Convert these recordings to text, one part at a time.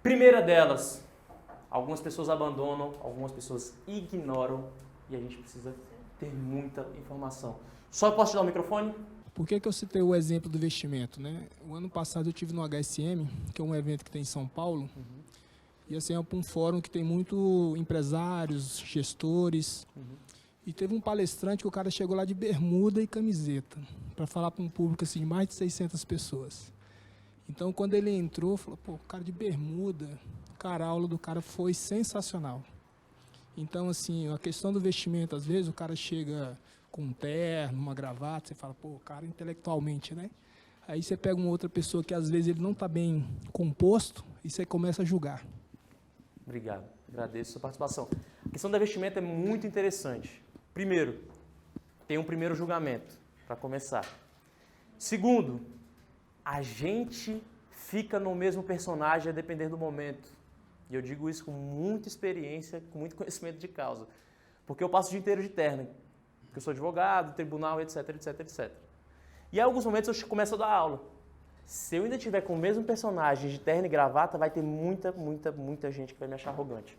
Primeira delas, algumas pessoas abandonam, algumas pessoas ignoram e a gente precisa ter muita informação. Só posso te dar o microfone? Por que eu citei o exemplo do investimento, né? O ano passado eu tive no HSM, que é um evento que tem em São Paulo, e assim é um fórum que tem muito empresários, gestores, e teve um palestrante que o cara chegou lá de bermuda e camiseta, para falar para um público assim, de mais de 600 pessoas. Então, quando ele entrou, falou, pô, cara de bermuda, cara, a aula do cara foi sensacional. Então, assim, a questão do vestimento, às vezes o cara chega com um terno, uma gravata, você fala, pô, o cara intelectualmente, né? Aí você pega uma outra pessoa que às vezes ele não está bem composto e você começa a julgar. Obrigado, agradeço a sua participação. A questão do vestimento é muito interessante. Primeiro, tem um primeiro julgamento, para começar. Segundo, a gente fica no mesmo personagem a depender do momento. E eu digo isso com muita experiência, com muito conhecimento de causa. Porque eu passo o dia inteiro de terno. Porque eu sou advogado, tribunal, etc, etc, etc. E em alguns momentos eu começo a dar aula. Se eu ainda tiver com o mesmo personagem de terno e gravata, vai ter muita gente que vai me achar arrogante.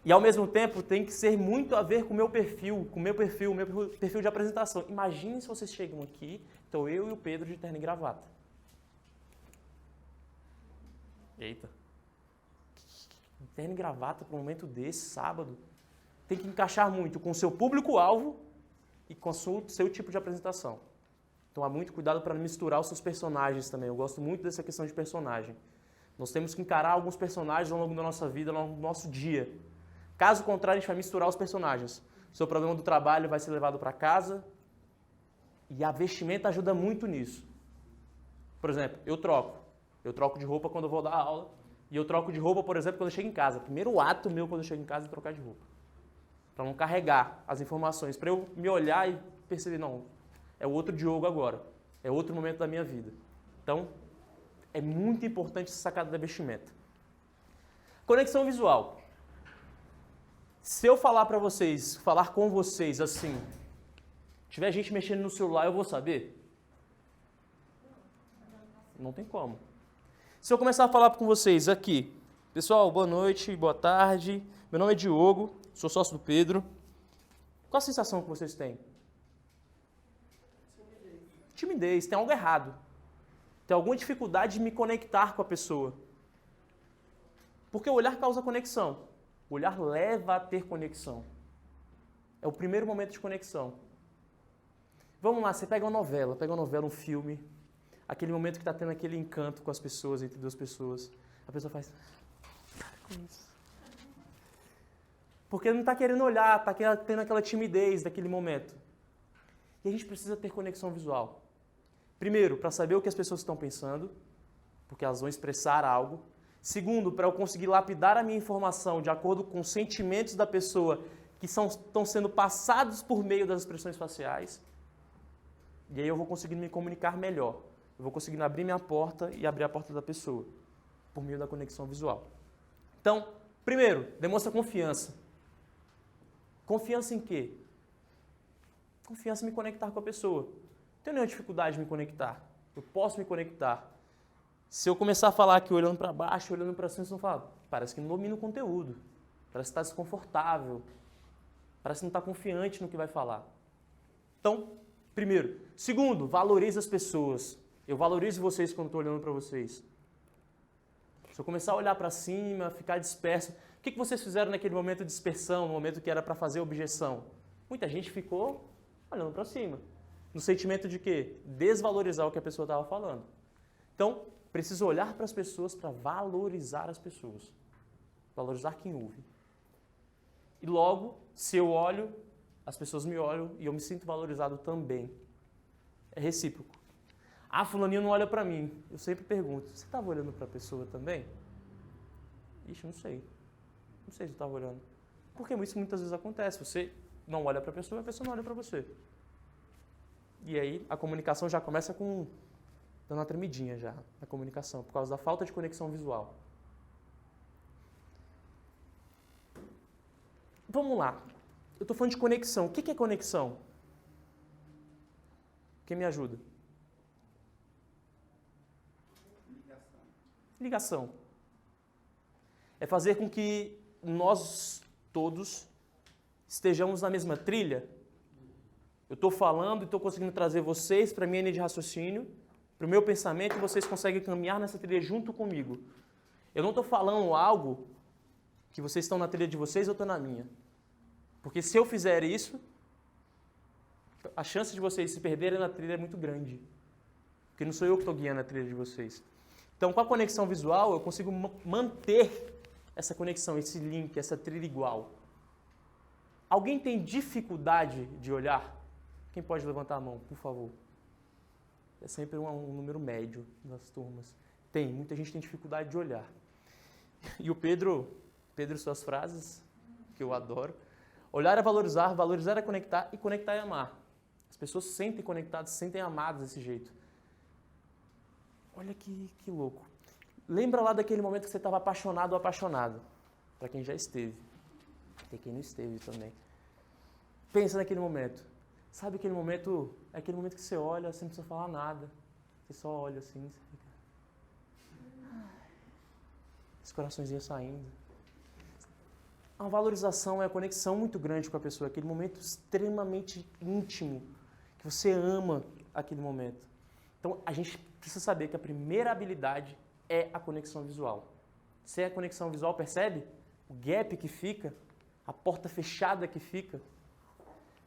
E ao mesmo tempo tem que ser muito a ver com o meu perfil, meu perfil de apresentação. Imagine se vocês chegam aqui, então eu e o Pedro de terno e gravata. Eita. Terno e gravata para um momento desse, sábado. Tem que encaixar muito com o seu público-alvo e com o seu tipo de apresentação. Tomar muito cuidado para não misturar os seus personagens também. Eu gosto muito dessa questão de personagem. Nós temos que encarar alguns personagens ao longo da nossa vida, ao longo do nosso dia. Caso contrário, a gente vai misturar os personagens. O seu problema do trabalho vai ser levado para casa e a vestimenta ajuda muito nisso. Por exemplo, eu troco. Eu troco de roupa quando eu vou dar aula e eu troco de roupa, por exemplo, quando eu chego em casa. Primeiro ato meu quando eu chego em casa é trocar de roupa. Para não carregar as informações, para eu me olhar e perceber, não, é o outro Diogo agora, é outro momento da minha vida. Então, é muito importante essa sacada da vestimenta. Conexão visual. Se eu falar para vocês, falar com vocês assim, tiver gente mexendo no celular, eu vou saber? Não tem como. Se eu começar a falar com vocês aqui, pessoal, boa noite, boa tarde, meu nome é Diogo, sou sócio do Pedro. Qual a sensação que vocês têm? Timidez, tem algo errado. Tem alguma dificuldade de me conectar com a pessoa. Porque o olhar causa conexão. O olhar leva a ter conexão. É o primeiro momento de conexão. Vamos lá, você pega uma novela, um filme, aquele momento que está tendo aquele encanto com as pessoas, entre duas pessoas. A pessoa faz... Para com isso. Porque não está querendo olhar, está tendo aquela timidez daquele momento. E a gente precisa ter conexão visual. Primeiro, para saber o que as pessoas estão pensando, porque elas vão expressar algo. Segundo, para eu conseguir lapidar a minha informação de acordo com os sentimentos da pessoa que estão sendo passados por meio das expressões faciais. E aí eu vou conseguir me comunicar melhor. Eu vou conseguir abrir minha porta e abrir a porta da pessoa, por meio da conexão visual. Então, primeiro, demonstra confiança. Confiança em quê? Confiança em me conectar com a pessoa. Não tenho nenhuma dificuldade de me conectar. Eu posso me conectar. Se eu começar a falar aqui olhando para baixo, olhando para cima, vocês vão falar, parece que não domina o conteúdo. Parece que está desconfortável. Parece que não está confiante no que vai falar. Então, primeiro. Segundo, valorize as pessoas. Eu valorizo vocês quando estou olhando para vocês. Se eu começar a olhar para cima, ficar disperso... O que vocês fizeram naquele momento de dispersão, no momento que era para fazer objeção? Muita gente ficou olhando para cima. No sentimento de quê? Desvalorizar o que a pessoa estava falando. Então, preciso olhar para as pessoas para valorizar as pessoas. Valorizar quem ouve. E logo, se eu olho, as pessoas me olham e eu me sinto valorizado também. É recíproco. Ah, fulaninho não olha para mim. Eu sempre pergunto, você estava olhando para a pessoa também? Ixi, não sei. Não sei se eu estava olhando. Porque isso muitas vezes acontece. Você não olha para a pessoa não olha para você. E aí a comunicação já começa dando uma tremidinha já na comunicação, por causa da falta de conexão visual. Vamos lá. Eu estou falando de conexão. O que é conexão? Quem me ajuda? Ligação. É fazer com que nós todos estejamos na mesma trilha. Eu estou falando e estou conseguindo trazer vocês para a minha linha de raciocínio, para o meu pensamento, e vocês conseguem caminhar nessa trilha junto comigo. Eu não estou falando algo que vocês estão na trilha de vocês, eu estou na minha. Porque se eu fizer isso, a chance de vocês se perderem na trilha é muito grande. Porque não sou eu que estou guiando a trilha de vocês. Então, com a conexão visual, eu consigo manter essa conexão, esse link, essa trilha igual. Alguém tem dificuldade de olhar? Quem pode levantar a mão, por favor? É sempre um número médio nas turmas. Muita gente tem dificuldade de olhar. E o Pedro, suas frases, que eu adoro. Olhar é valorizar, valorizar é conectar e conectar é amar. As pessoas se sentem conectadas, se sentem amadas desse jeito. Olha que louco. Lembra lá daquele momento que você estava apaixonado ou apaixonado? Para quem já esteve. Tem quem não esteve também. Pensa naquele momento. Sabe aquele momento? É aquele momento que você olha, você não precisa falar nada. Você só olha assim, você fica... Esse coraçãozinho saindo. A valorização é a conexão muito grande com a pessoa. Aquele momento extremamente íntimo. Que você ama aquele momento. Então, a gente precisa saber que a primeira habilidade é a conexão visual. Sem a conexão visual, percebe? O gap que fica, a porta fechada que fica.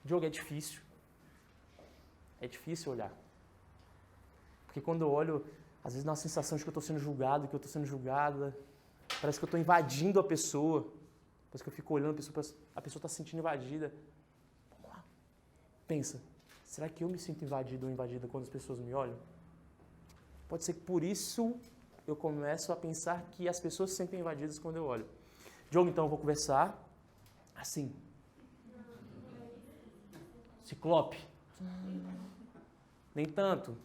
Diogo, é difícil. É difícil olhar. Porque quando eu olho, às vezes dá uma sensação de que eu estou sendo julgado, que eu estou sendo julgada. Parece que eu estou invadindo a pessoa. Parece que eu fico olhando a pessoa está se sentindo invadida. Vamos lá. Pensa, será que eu me sinto invadido ou invadida quando as pessoas me olham? Pode ser que por isso eu começo a pensar que as pessoas se sentem invadidas quando eu olho. Diogo, então eu vou conversar assim. Ciclope. Nem tanto.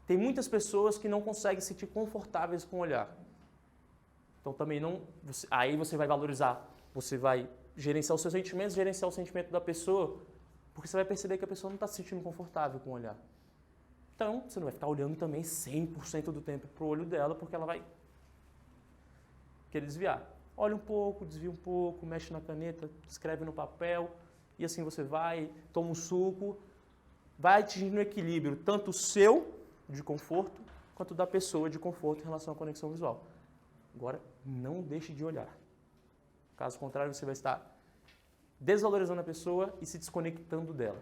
Tem muitas pessoas que não conseguem se sentir confortáveis com o olhar. Então também não... Aí você vai valorizar, você vai gerenciar os seus sentimentos, gerenciar o sentimento da pessoa, porque você vai perceber que a pessoa não está se sentindo confortável com o olhar. Então, você não vai ficar olhando também 100% do tempo para o olho dela, porque ela vai querer desviar. Olha um pouco, desvia um pouco, mexe na caneta, escreve no papel, e assim você vai, toma um suco, vai atingindo o equilíbrio, tanto o seu, de conforto, quanto da pessoa, de conforto, em relação à conexão visual. Agora, não deixe de olhar. Caso contrário, você vai estar desvalorizando a pessoa e se desconectando dela.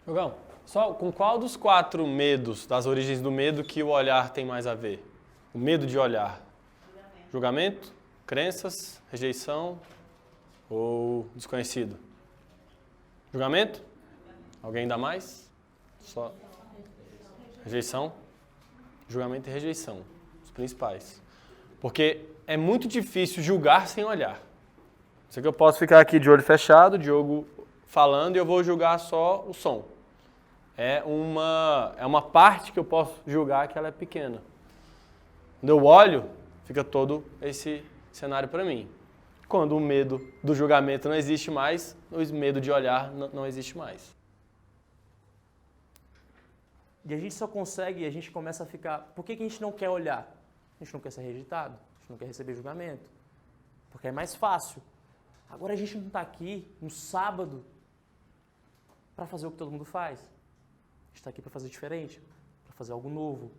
Jogão, só com qual dos 4 medos, das origens do medo, que o olhar tem mais a ver? O medo de olhar? Julgamento, crenças, rejeição ou desconhecido? Julgamento? Alguém dá mais? Só. Rejeição? Julgamento e rejeição, os principais. Porque é muito difícil julgar sem olhar. Isso aqui eu posso ficar aqui de olho fechado, o Diogo falando, e eu vou julgar só o som. É uma parte que eu posso julgar que ela é pequena. Quando eu olho, fica todo esse cenário para mim. Quando o medo do julgamento não existe mais, o medo de olhar não existe mais. E a gente só consegue, a gente começa a ficar... Por que a gente não quer olhar? A gente não quer ser rejeitado, a gente não quer receber julgamento. Porque é mais fácil. Agora a gente não está aqui no sábado para fazer o que todo mundo faz. A gente está aqui para fazer diferente, para fazer algo novo,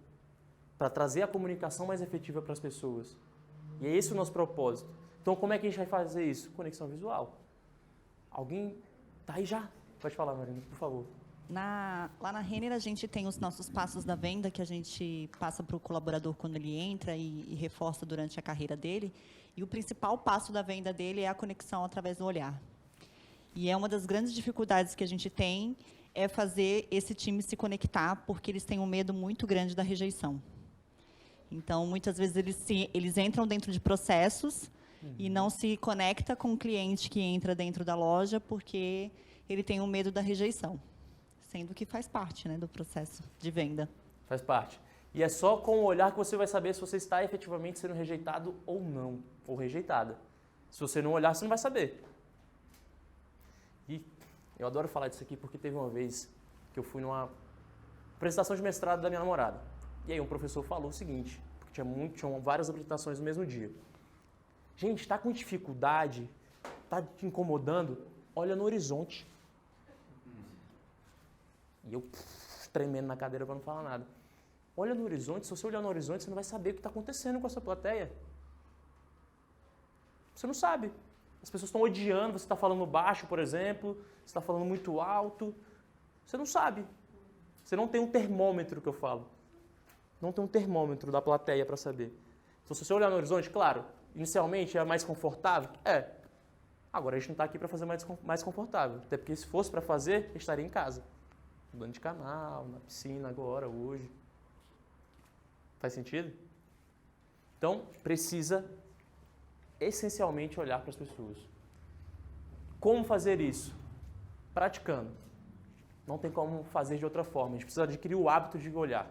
para trazer a comunicação mais efetiva para as pessoas. E é esse o nosso propósito. Então, como é que a gente vai fazer isso? Conexão visual. Alguém tá aí já? Pode falar, Marina, por favor. Lá na Renner, a gente tem os nossos passos da venda, que a gente passa para o colaborador quando ele entra e reforça durante a carreira dele. E o principal passo da venda dele é a conexão através do olhar. E é uma das grandes dificuldades que a gente tem, é fazer esse time se conectar, porque eles têm um medo muito grande da rejeição. Então, muitas vezes, eles entram dentro de processos e não se conecta com o cliente que entra dentro da loja, porque ele tem um medo da rejeição. Sendo que faz parte, né, do processo de venda. Faz parte. E é só com o olhar que você vai saber se você está efetivamente sendo rejeitado ou não, ou rejeitada. Se você não olhar, você não vai saber. E eu adoro falar disso aqui porque teve uma vez que eu fui numa apresentação de mestrado da minha namorada. E aí um professor falou o seguinte, porque Tinham várias habilitações no mesmo dia. Gente, está com dificuldade, está te incomodando, olha no horizonte. E eu tremendo na cadeira para não falar nada. Olha no horizonte, se você olhar no horizonte, você não vai saber o que está acontecendo com essa plateia. Você não sabe. As pessoas estão odiando, você está falando baixo, por exemplo, você está falando muito alto. Você não sabe. Você não tem um termômetro, que eu falo. Não tem um termômetro da plateia para saber. Então, se você olhar no horizonte, claro, inicialmente é mais confortável? É. Agora a gente não está aqui para fazer mais confortável. Até porque se fosse para fazer, eu estaria em casa. Mudando de canal, na piscina agora, hoje. Faz sentido? Então, precisa essencialmente olhar para as pessoas. Como fazer isso? Praticando. Não tem como fazer de outra forma. A gente precisa adquirir o hábito de olhar.